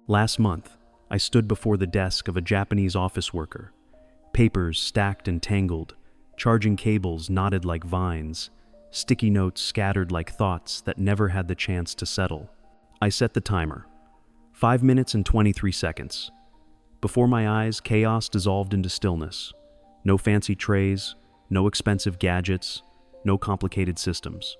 Last month, I stood before the desk of a Japanese office worker. Papers stacked and tangled, charging cables knotted like vines, sticky notes scattered like thoughts that never had the chance to settle. I set the timer. 5 minutes and 23 seconds. Before my eyes, chaos dissolved into stillness. No fancy trays, no expensive gadgets, no complicated systems.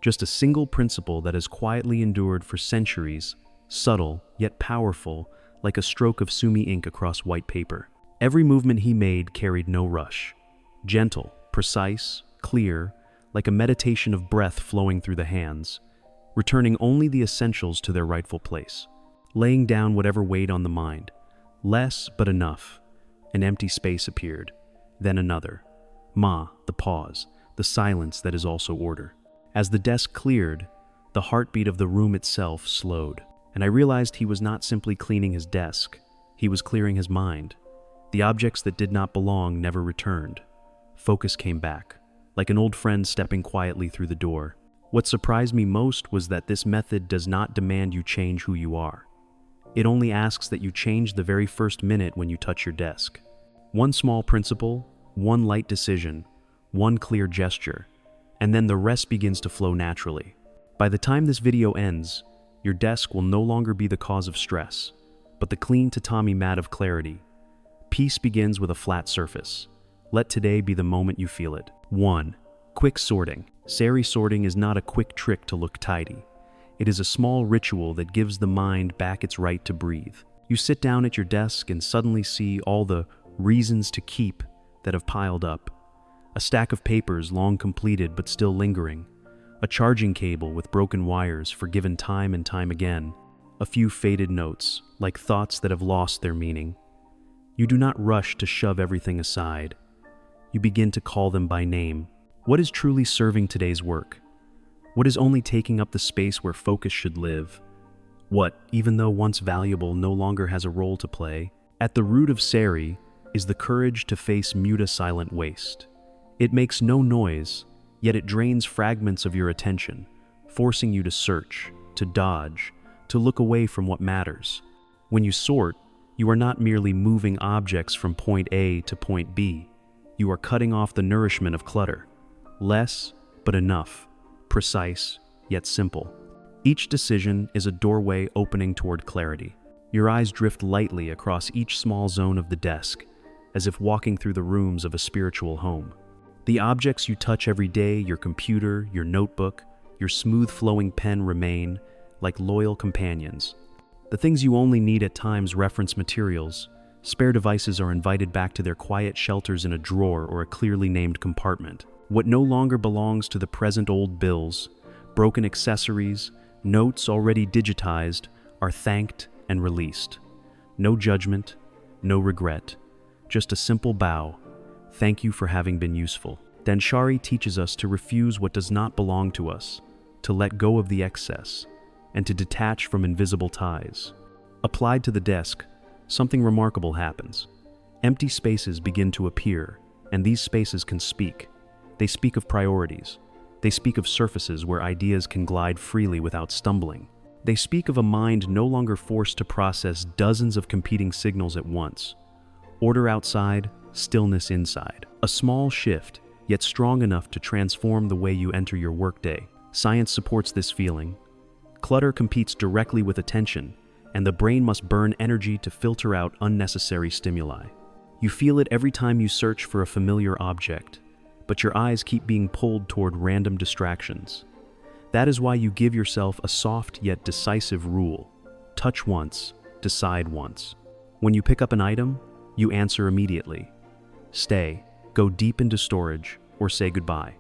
Just a single principle that has quietly endured for centuries, subtle yet powerful, like a stroke of sumi ink across white paper. Every movement he made carried no rush. Gentle, precise, clear, like a meditation of breath flowing through the hands, returning only the essentials to their rightful place, laying down whatever weighed on the mind. Less, but enough. An empty space appeared, then another. The pause, the silence that is also order. As the desk cleared, the heartbeat of the room itself slowed, and I realized he was not simply cleaning his desk, he was clearing his mind. The objects that did not belong never returned. Focus came back, like an old friend stepping quietly through the door. What surprised me most was that this method does not demand you change who you are. It only asks that you change the very first minute when you touch your desk. One small principle, one light decision, one clear gesture, and then the rest begins to flow naturally. By the time this video ends, your desk will no longer be the cause of stress, but the clean tatami mat of clarity. Peace begins with a flat surface. Let today be the moment you feel it. 1. Quick sorting. Sari sorting is not a quick trick to look tidy. It is a small ritual that gives the mind back its right to breathe. You sit down at your desk and suddenly see all the reasons to keep that have piled up. A stack of papers long completed but still lingering. A charging cable with broken wires forgiven time and time again. A few faded notes, like thoughts that have lost their meaning. You do not rush to shove everything aside. You begin to call them by name. What is truly serving today's work? What is only taking up the space where focus should live? What, even though once valuable, no longer has a role to play? At the root of Sari is the courage to face silent waste. It makes no noise, yet it drains fragments of your attention, forcing you to search, to dodge, to look away from what matters. When you sort, you are not merely moving objects from point A to point B. You are cutting off the nourishment of clutter. Less, but enough. Precise, yet simple. Each decision is a doorway opening toward clarity. Your eyes drift lightly across each small zone of the desk, as if walking through the rooms of a spiritual home. The objects you touch every day, your computer, your notebook, your smooth-flowing pen remain like loyal companions. The things you only need at times reference materials. Spare devices are invited back to their quiet shelters in a drawer or a clearly named compartment. What no longer belongs to the present old bills, broken accessories, notes already digitized, are thanked and released. No judgment, no regret, just a simple bow. Thank you for having been useful. Danshari teaches us to refuse what does not belong to us, to let go of the excess, and to detach from invisible ties. Applied to the desk, something remarkable happens. Empty spaces begin to appear, and these spaces can speak. They speak of priorities. They speak of surfaces where ideas can glide freely without stumbling. They speak of a mind no longer forced to process dozens of competing signals at once. Order outside, stillness inside. A small shift, yet strong enough to transform the way you enter your workday. Science supports this feeling. Clutter competes directly with attention, and the brain must burn energy to filter out unnecessary stimuli. You feel it every time you search for a familiar object, but your eyes keep being pulled toward random distractions. That is why you give yourself a soft yet decisive rule. Touch once, decide once. When you pick up an item, you answer immediately. Stay, go deep into storage, or say goodbye.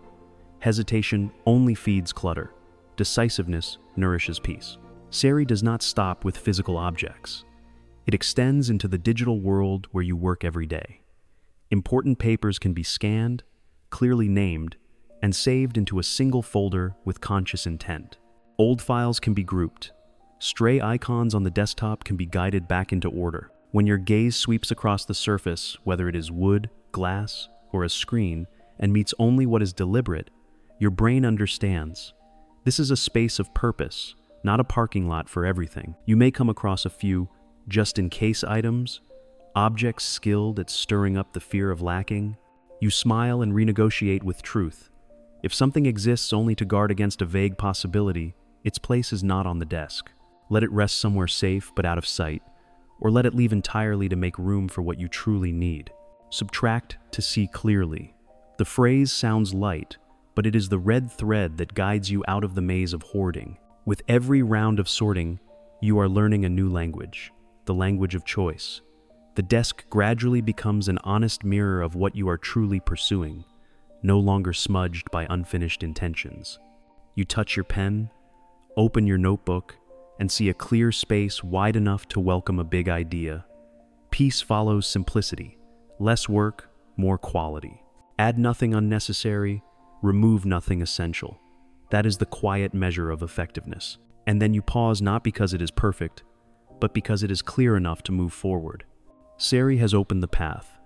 Hesitation only feeds clutter. Decisiveness nourishes peace. Sari does not stop with physical objects. It extends into the digital world where you work every day. Important papers can be scanned, clearly named, and saved into a single folder with conscious intent. Old files can be grouped. Stray icons on the desktop can be guided back into order. When your gaze sweeps across the surface, whether it is wood, glass, or a screen, and meets only what is deliberate, your brain understands. This is a space of purpose, not a parking lot for everything. You may come across a few just-in-case items, objects skilled at stirring up the fear of lacking. You smile and renegotiate with truth. If something exists only to guard against a vague possibility, its place is not on the desk. Let it rest somewhere safe but out of sight, or let it leave entirely to make room for what you truly need. Subtract to see clearly. The phrase sounds light, but it is the red thread that guides you out of the maze of hoarding. With every round of sorting, you are learning a new language, the language of choice. The desk gradually becomes an honest mirror of what you are truly pursuing, no longer smudged by unfinished intentions. You touch your pen, open your notebook, and see a clear space wide enough to welcome a big idea. Peace follows simplicity. Less work, more quality. Add nothing unnecessary, remove nothing essential. That is the quiet measure of effectiveness. And then you pause not because it is perfect, but because it is clear enough to move forward. Sari has opened the path.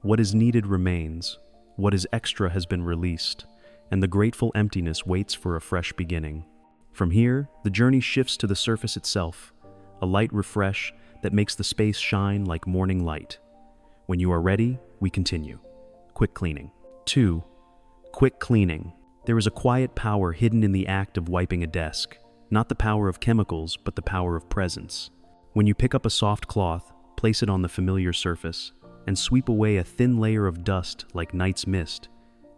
What is needed remains, what is extra has been released, and the grateful emptiness waits for a fresh beginning. From here, the journey shifts to the surface itself, a light refresh that makes the space shine like morning light. When you are ready, we continue. Quick cleaning. 2. Quick cleaning. There is a quiet power hidden in the act of wiping a desk, not the power of chemicals, but the power of presence. When you pick up a soft cloth, place it on the familiar surface, and sweep away a thin layer of dust like night's mist,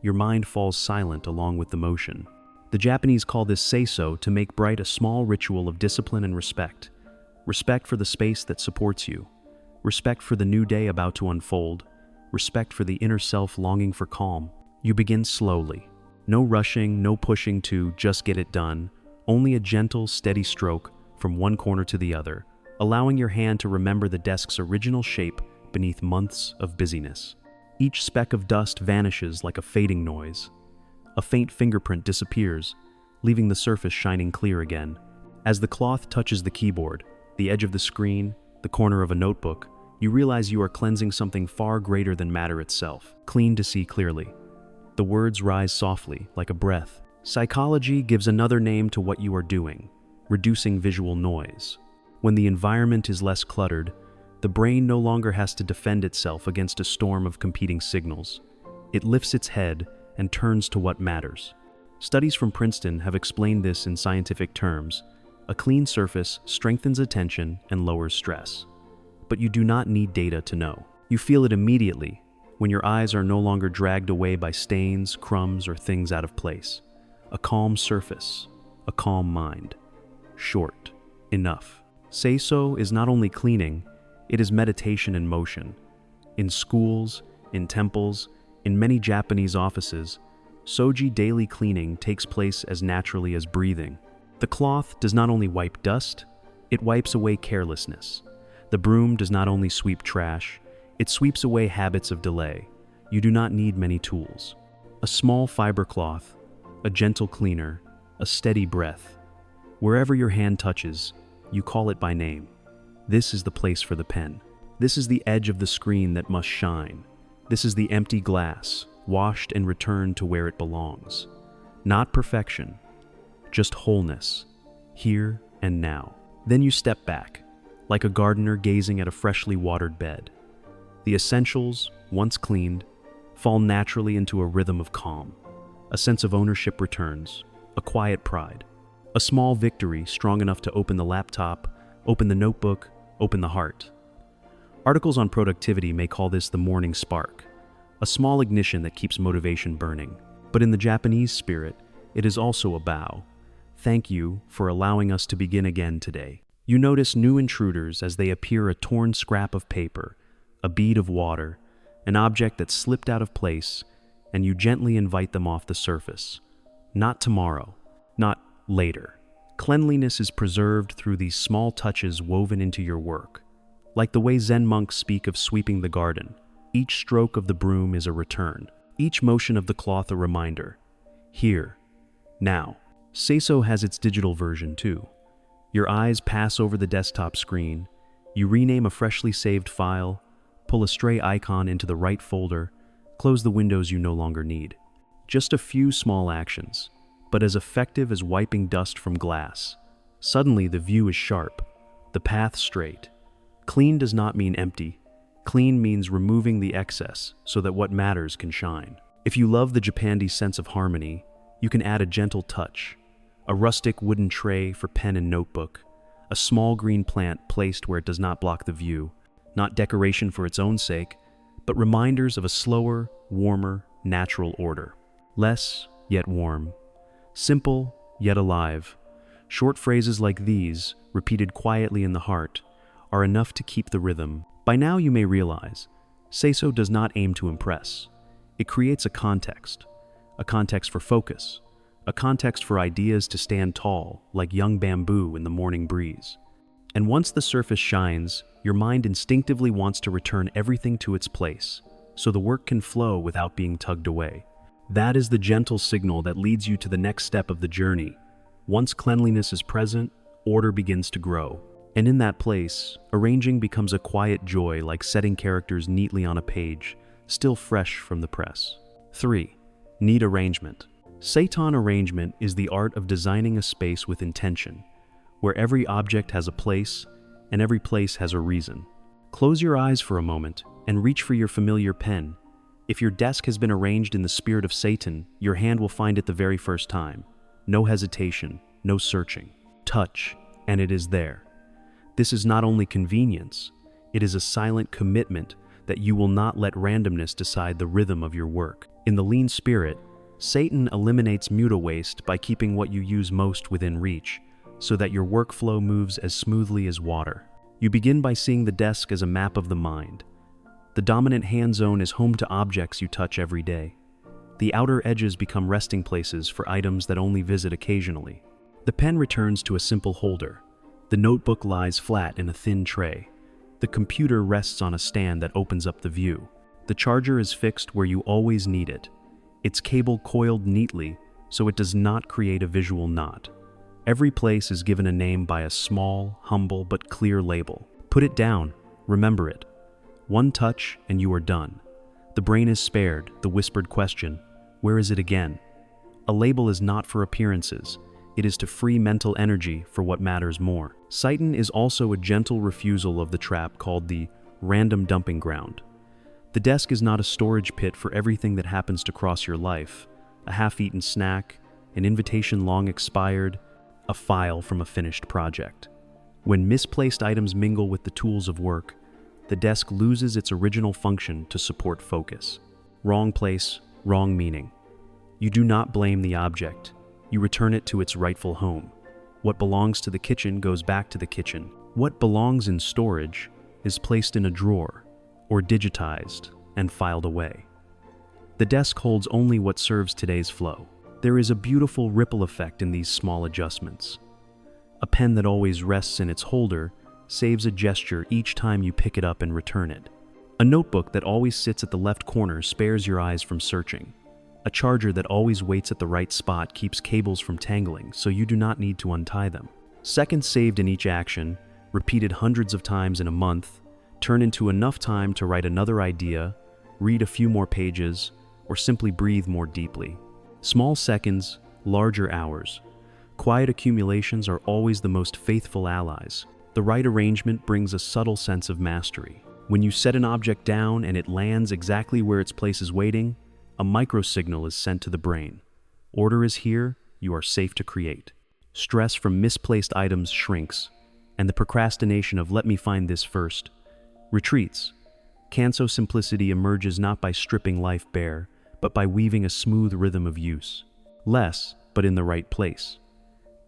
your mind falls silent along with the motion. The Japanese call this seiso to make bright a small ritual of discipline and respect. Respect for the space that supports you. Respect for the new day about to unfold. Respect for the inner self longing for calm. You begin slowly. No rushing, no pushing to just get it done. Only a gentle, steady stroke from one corner to the other, allowing your hand to remember the desk's original shape beneath months of busyness. Each speck of dust vanishes like a fading noise. A faint fingerprint disappears, leaving the surface shining clear again. As the cloth touches the keyboard, the edge of the screen, the corner of a notebook, you realize you are cleansing something far greater than matter itself. Clean to see clearly. The words rise softly, like a breath. Psychology gives another name to what you are doing, reducing visual noise. When the environment is less cluttered, the brain no longer has to defend itself against a storm of competing signals. It lifts its head and turns to what matters. Studies from Princeton have explained this in scientific terms. A clean surface strengthens attention and lowers stress. But you do not need data to know. You feel it immediately when your eyes are no longer dragged away by stains, crumbs, or things out of place. A calm surface, a calm mind. Short, enough. Seiso is not only cleaning, it is meditation in motion. In schools, in temples, in many Japanese offices, Soji daily cleaning takes place as naturally as breathing. The cloth does not only wipe dust, it wipes away carelessness. The broom does not only sweep trash, it sweeps away habits of delay. You do not need many tools. A small fiber cloth, a gentle cleaner, a steady breath. Wherever your hand touches, you call it by name. This is the place for the pen. This is the edge of the screen that must shine. This is the empty glass, washed and returned to where it belongs. Not perfection, just wholeness, here and now. Then you step back, like a gardener gazing at a freshly watered bed. The essentials, once cleaned, fall naturally into a rhythm of calm. A sense of ownership returns, a quiet pride. A small victory strong enough to open the laptop, open the notebook, open the heart. Articles on productivity may call this the morning spark, a small ignition that keeps motivation burning. But in the Japanese spirit, it is also a bow. Thank you for allowing us to begin again today. You notice new intruders as they appear: a torn scrap of paper, a bead of water, an object that slipped out of place, and you gently invite them off the surface. Not tomorrow, not later. Cleanliness is preserved through these small touches woven into your work. Like the way Zen monks speak of sweeping the garden, each stroke of the broom is a return, each motion of the cloth a reminder. Here, now. Seiso has its digital version too. Your eyes pass over the desktop screen, you rename a freshly saved file, pull a stray icon into the right folder, close the windows you no longer need. Just a few small actions, but as effective as wiping dust from glass. Suddenly the view is sharp, the path straight. Clean does not mean empty. Clean means removing the excess so that what matters can shine. If you love the Japandi sense of harmony, you can add a gentle touch. A rustic wooden tray for pen and notebook. A small green plant placed where it does not block the view. Not decoration for its own sake, but reminders of a slower, warmer, natural order. Less, yet warm. Simple, yet alive. Short phrases like these, repeated quietly in the heart, are enough to keep the rhythm. By now you may realize, say-so does not aim to impress. It creates a context for focus, a context for ideas to stand tall, like young bamboo in the morning breeze. And once the surface shines, your mind instinctively wants to return everything to its place, so the work can flow without being tugged away. That is the gentle signal that leads you to the next step of the journey. Once cleanliness is present, order begins to grow. And in that place, arranging becomes a quiet joy, like setting characters neatly on a page, still fresh from the press. 3. Neat arrangement. Seitan arrangement is the art of designing a space with intention, where every object has a place and every place has a reason. Close your eyes for a moment and reach for your familiar pen. If your desk has been arranged in the spirit of Satan, your hand will find it the very first time. No hesitation, no searching. Touch, and it is there. This is not only convenience, it is a silent commitment that you will not let randomness decide the rhythm of your work. In the lean spirit, Satan eliminates muta waste by keeping what you use most within reach, so that your workflow moves as smoothly as water. You begin by seeing the desk as a map of the mind. The dominant hand zone is home to objects you touch every day. The outer edges become resting places for items that only visit occasionally. The pen returns to a simple holder. The notebook lies flat in a thin tray. The computer rests on a stand that opens up the view. The charger is fixed where you always need it. Its cable coiled neatly so it does not create a visual knot. Every place is given a name by a small, humble, but clear label. Put it down, remember it. One touch and you are done. The brain is spared the whispered question, where is it again? A label is not for appearances. It is to free mental energy for what matters more. Seitan is also a gentle refusal of the trap called the random dumping ground. The desk is not a storage pit for everything that happens to cross your life, a half-eaten snack, an invitation long expired, a file from a finished project. When misplaced items mingle with the tools of work, the desk loses its original function to support focus. Wrong place, wrong meaning. You do not blame the object. You return it to its rightful home. What belongs to the kitchen goes back to the kitchen. What belongs in storage is placed in a drawer, or digitized and filed away. The desk holds only what serves today's flow. There is a beautiful ripple effect in these small adjustments. A pen that always rests in its holder saves a gesture each time you pick it up and return it. A notebook that always sits at the left corner spares your eyes from searching. A charger that always waits at the right spot keeps cables from tangling, so you do not need to untie them. Seconds saved in each action, repeated hundreds of times in a month, turn into enough time to write another idea, read a few more pages, or simply breathe more deeply. Small seconds, larger hours. Quiet accumulations are always the most faithful allies. The right arrangement brings a subtle sense of mastery. When you set an object down and it lands exactly where its place is waiting, a microsignal is sent to the brain. Order is here, you are safe to create. Stress from misplaced items shrinks, and the procrastination of "let me find this first" retreats. Canso simplicity emerges not by stripping life bare, but by weaving a smooth rhythm of use. Less, but in the right place.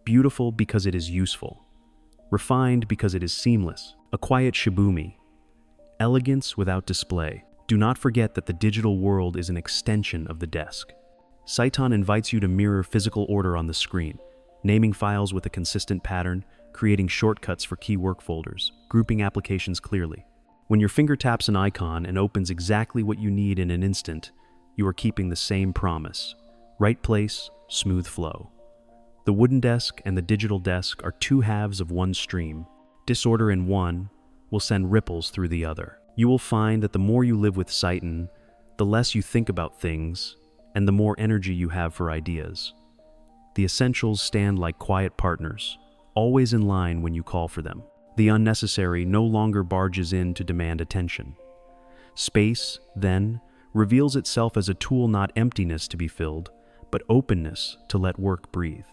Beautiful because it is useful. Refined because it is seamless. A quiet shibumi. Elegance without display. Do not forget that the digital world is an extension of the desk. Seitan invites you to mirror physical order on the screen, naming files with a consistent pattern, creating shortcuts for key work folders, grouping applications clearly. When your finger taps an icon and opens exactly what you need in an instant, you are keeping the same promise. Right place, smooth flow. The wooden desk and the digital desk are two halves of one stream. Disorder in one will send ripples through the other. You will find that the more you live with Seitan, the less you think about things, and the more energy you have for ideas. The essentials stand like quiet partners, always in line when you call for them. The unnecessary no longer barges in to demand attention. Space, then, reveals itself as a tool, not emptiness to be filled, but openness to let work breathe.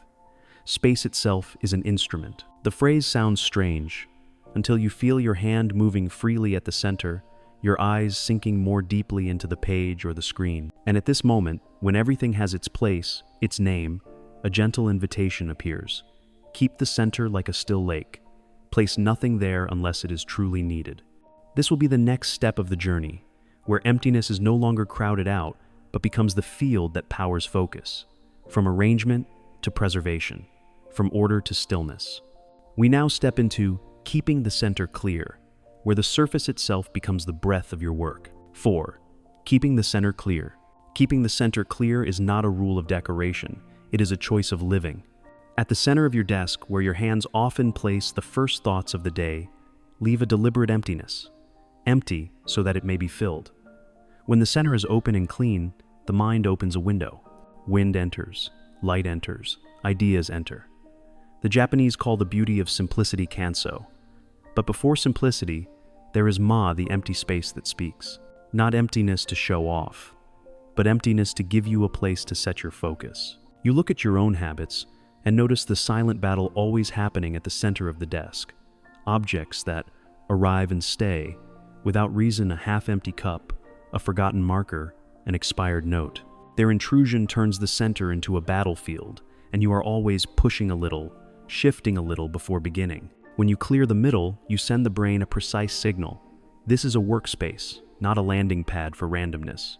Space itself is an instrument. The phrase sounds strange until you feel your hand moving freely at the center, your eyes sinking more deeply into the page or the screen. And at this moment, when everything has its place, its name, a gentle invitation appears. Keep the center like a still lake. Place nothing there unless it is truly needed. This will be the next step of the journey, where emptiness is no longer crowded out, but becomes the field that powers focus, from arrangement to preservation, from order to stillness. We now step into keeping the center clear, where the surface itself becomes the breath of your work. 4. Keeping the center clear. Keeping the center clear is not a rule of decoration, it is a choice of living. At the center of your desk, where your hands often place the first thoughts of the day, leave a deliberate emptiness. Empty so that it may be filled. When the center is open and clean, the mind opens a window. Wind enters, light enters, ideas enter. The Japanese call the beauty of simplicity kanso. But before simplicity, there is the empty space that speaks. Not emptiness to show off, but emptiness to give you a place to set your focus. You look at your own habits and notice the silent battle always happening at the center of the desk. Objects that arrive and stay, without reason: a half-empty cup, a forgotten marker, an expired note. Their intrusion turns the center into a battlefield, and you are always pushing a little, shifting a little before beginning. When you clear the middle, you send the brain a precise signal. This is a workspace, not a landing pad for randomness.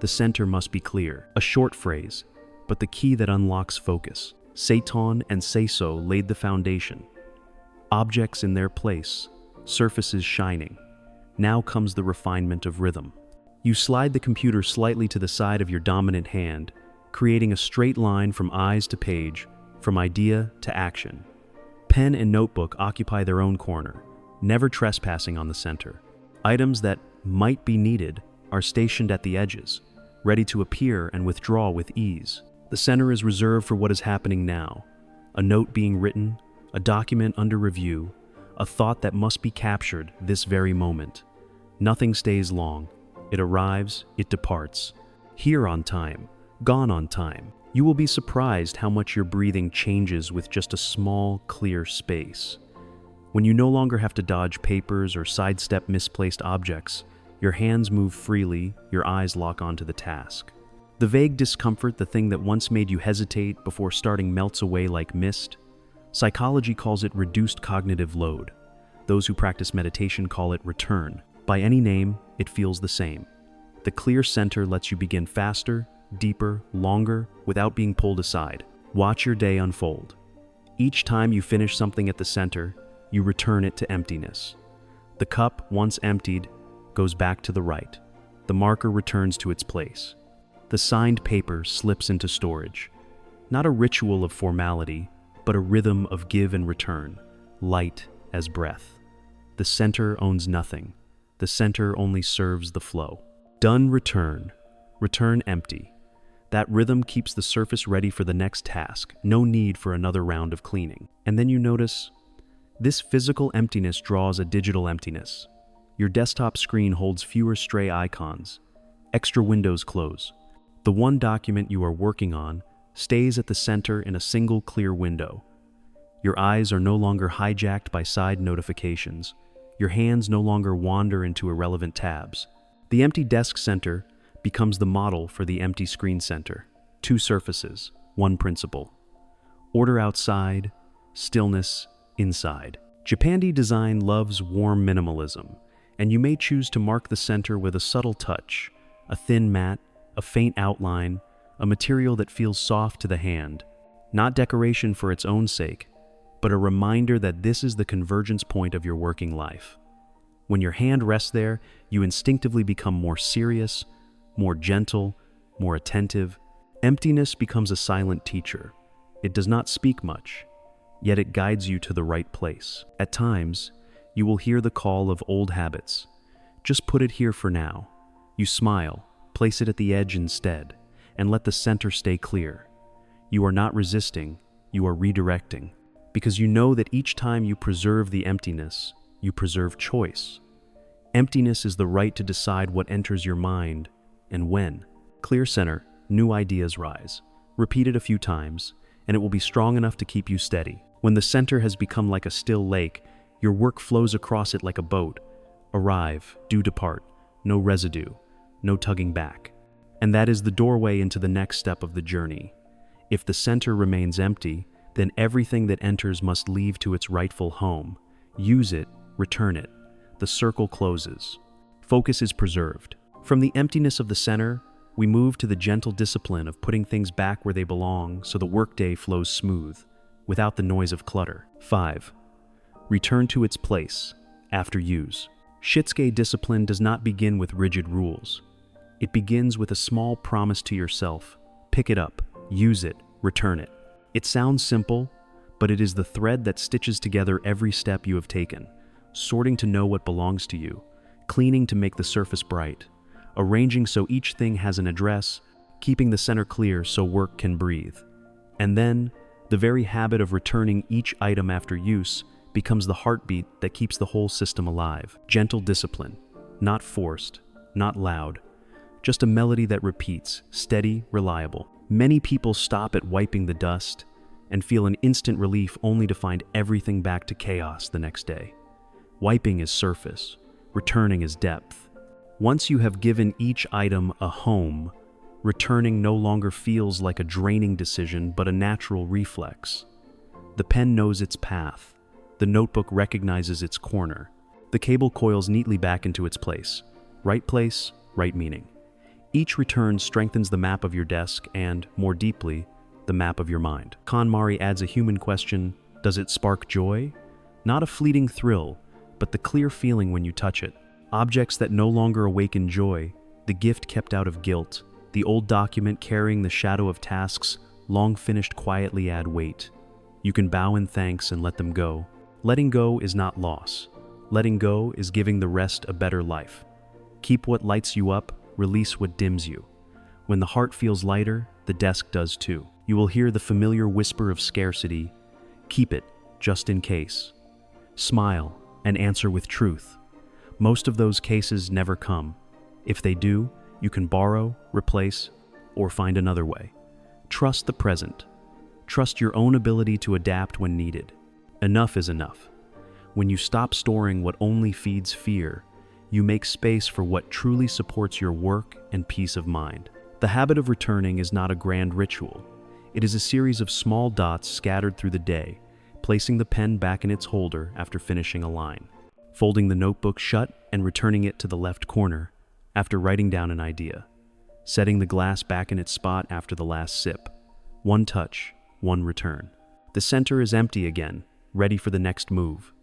The center must be clear, a short phrase, but the key that unlocks focus. Seiton and Seiso laid the foundation. Objects in their place, surfaces shining. Now comes the refinement of rhythm. You slide the computer slightly to the side of your dominant hand, creating a straight line from eyes to page, from idea to action. Pen and notebook occupy their own corner, never trespassing on the center. Items that might be needed are stationed at the edges, ready to appear and withdraw with ease. The center is reserved for what is happening now, a note being written, a document under review, a thought that must be captured this very moment. Nothing stays long. It arrives, it departs. Here on time, gone on time. You will be surprised how much your breathing changes with just a small, clear space. When you no longer have to dodge papers or sidestep misplaced objects, your hands move freely, your eyes lock onto the task. The vague discomfort, the thing that once made you hesitate before starting, melts away like mist. Psychology calls it reduced cognitive load. Those who practice meditation call it return. By any name, it feels the same. The clear center lets you begin faster, deeper, longer, without being pulled aside. Watch your day unfold. Each time you finish something at the center, you return it to emptiness. The cup, once emptied, goes back to the right. The marker returns to its place. The signed paper slips into storage. Not a ritual of formality, but a rhythm of give and return, light as breath. The center owns nothing. The center only serves the flow. Done, return. Return empty. That rhythm keeps the surface ready for the next task, no need for another round of cleaning. And then you notice, this physical emptiness draws a digital emptiness. Your desktop screen holds fewer stray icons. Extra windows close. The one document you are working on stays at the center in a single clear window. Your eyes are no longer hijacked by side notifications. Your hands no longer wander into irrelevant tabs. The empty desk center becomes the model for the empty screen center. Two surfaces, one principle. Order outside, stillness inside. Japandi design loves warm minimalism, and you may choose to mark the center with a subtle touch, a thin mat, a faint outline, a material that feels soft to the hand. Not decoration for its own sake, but a reminder that this is the convergence point of your working life. When your hand rests there, you instinctively become more serious, more gentle, more attentive. Emptiness becomes a silent teacher. It does not speak much, yet it guides you to the right place. At times, you will hear the call of old habits. Just put it here for now. You smile, place it at the edge instead, and let the center stay clear. You are not resisting, you are redirecting. because you know that each time you preserve the emptiness, you preserve choice. Emptiness is the right to decide what enters your mind and when. Clear center, new ideas rise. Repeat it a few times, and it will be strong enough to keep you steady. When the center has become like a still lake, your work flows across it like a boat. Arrive, do depart, no residue, no tugging back. And that is the doorway into the next step of the journey. If the center remains empty, then everything that enters must leave to its rightful home. Use it, return it. The circle closes. Focus is preserved. From the emptiness of the center, we move to the gentle discipline of putting things back where they belong so the workday flows smooth, without the noise of clutter. 5. Return to its place, after use. Shitsuke discipline does not begin with rigid rules. It begins with a small promise to yourself. Pick it up, use it, return it. It sounds simple, but it is the thread that stitches together every step you have taken. Sorting to know what belongs to you, cleaning to make the surface bright, arranging so each thing has an address, keeping the center clear so work can breathe. And then, the very habit of returning each item after use becomes the heartbeat that keeps the whole system alive. Gentle discipline, not forced, not loud, just a melody that repeats, steady, reliable. Many people stop at wiping the dust and feel an instant relief only to find everything back to chaos the next day. Wiping is surface, returning is depth. Once you have given each item a home, returning no longer feels like a draining decision but a natural reflex. The pen knows its path. The notebook recognizes its corner. The cable coils neatly back into its place. Right place, right meaning. Each return strengthens the map of your desk and, more deeply, the map of your mind. KonMari adds a human question: does it spark joy? Not a fleeting thrill, but the clear feeling when you touch it. Objects that no longer awaken joy, the gift kept out of guilt, the old document carrying the shadow of tasks long finished quietly add weight. You can bow in thanks and let them go. Letting go is not loss. Letting go is giving the rest a better life. Keep what lights you up, release what dims you. When the heart feels lighter, the desk does too. You will hear the familiar whisper of scarcity. Keep it, just in case. Smile and answer with truth. Most of those cases never come. If they do, you can borrow, replace, or find another way. Trust the present. Trust your own ability to adapt when needed. Enough is enough. When you stop storing what only feeds fear, you make space for what truly supports your work and peace of mind. The habit of returning is not a grand ritual. It is a series of small dots scattered through the day, placing the pen back in its holder after finishing a line, folding the notebook shut and returning it to the left corner after writing down an idea, setting the glass back in its spot after the last sip. One touch, one return. The center is empty again, ready for the next move.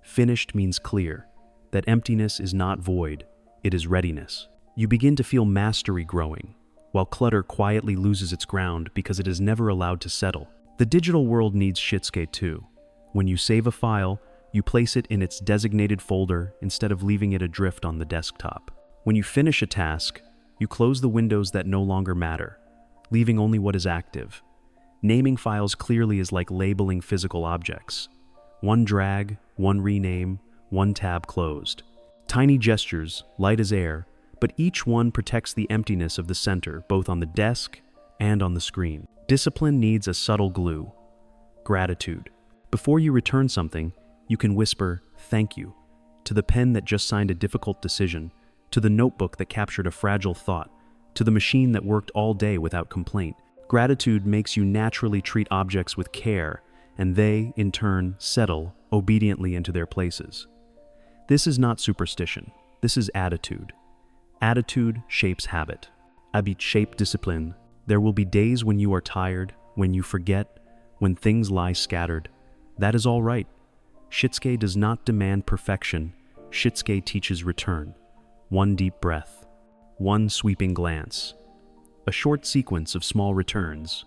Finished means clear. That emptiness is not void, it is readiness. You begin to feel mastery growing, while clutter quietly loses its ground because it is never allowed to settle. The digital world needs Shitsuke too. When you save a file, you place it in its designated folder instead of leaving it adrift on the desktop. When you finish a task, you close the windows that no longer matter, leaving only what is active. Naming files clearly is like labeling physical objects. One drag, one rename, one tab closed. Tiny gestures, light as air, but each one protects the emptiness of the center, both on the desk and on the screen. Discipline needs a subtle glue: gratitude. Before you return something, you can whisper "thank you" to the pen that just signed a difficult decision, to the notebook that captured a fragile thought, to the machine that worked all day without complaint. Gratitude makes you naturally treat objects with care, and they, in turn, settle obediently into their places. This is not superstition. This is attitude. Attitude shapes habit. Habit shape discipline. There will be days when you are tired, when you forget, when things lie scattered. That is all right. Shitsuke does not demand perfection. Shitsuke teaches return. One deep breath. One sweeping glance. A short sequence of small returns.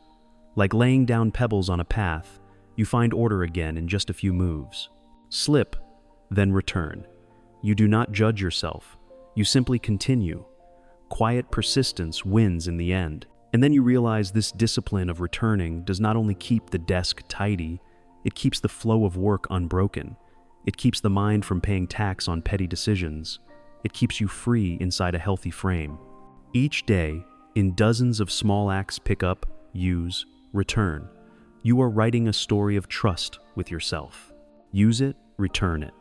Like laying down pebbles on a path, you find order again in just a few moves. Slip, then return. You do not judge yourself. You simply continue. Quiet persistence wins in the end. And then you realize this discipline of returning does not only keep the desk tidy, It keeps the flow of work unbroken. It keeps the mind from paying tax on petty decisions. It keeps you free inside a healthy frame. Each day, in dozens of small acts, pick up, use, return, you are writing a story of trust with yourself. Use it, return it.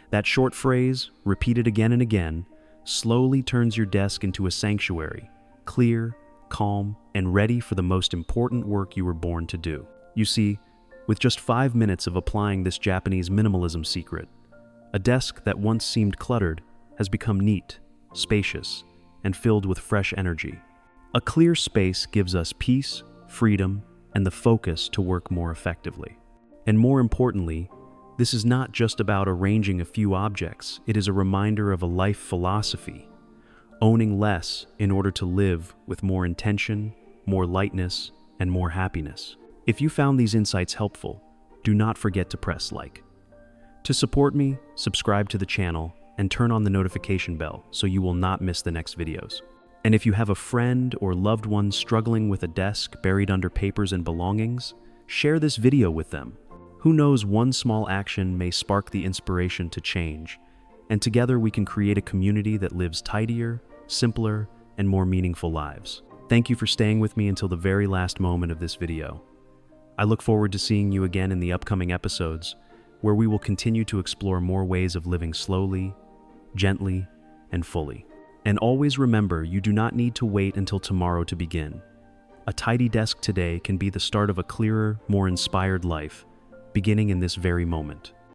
That short phrase, repeated again and again, slowly turns your desk into a sanctuary, clear, calm, and ready for the most important work you were born to do. You see, with just 5 minutes of applying this Japanese minimalism secret, a desk that once seemed cluttered has become neat, spacious, and filled with fresh energy. A clear space gives us peace, freedom, and the focus to work more effectively. And more importantly, this is not just about arranging a few objects, it is a reminder of a life philosophy, owning less in order to live with more intention, more lightness, and more happiness. If you found these insights helpful, do not forget to press like. To support me, subscribe to the channel and turn on the notification bell so you will not miss the next videos. And if you have a friend or loved one struggling with a desk buried under papers and belongings, share this video with them. Who knows, one small action may spark the inspiration to change, and together we can create a community that lives tidier, simpler, and more meaningful lives. Thank you for staying with me until the very last moment of this video. I look forward to seeing you again in the upcoming episodes, where we will continue to explore more ways of living slowly, gently, and fully. And always remember, you do not need to wait until tomorrow to begin. A tidy desk today can be the start of a clearer, more inspired life, beginning in this very moment.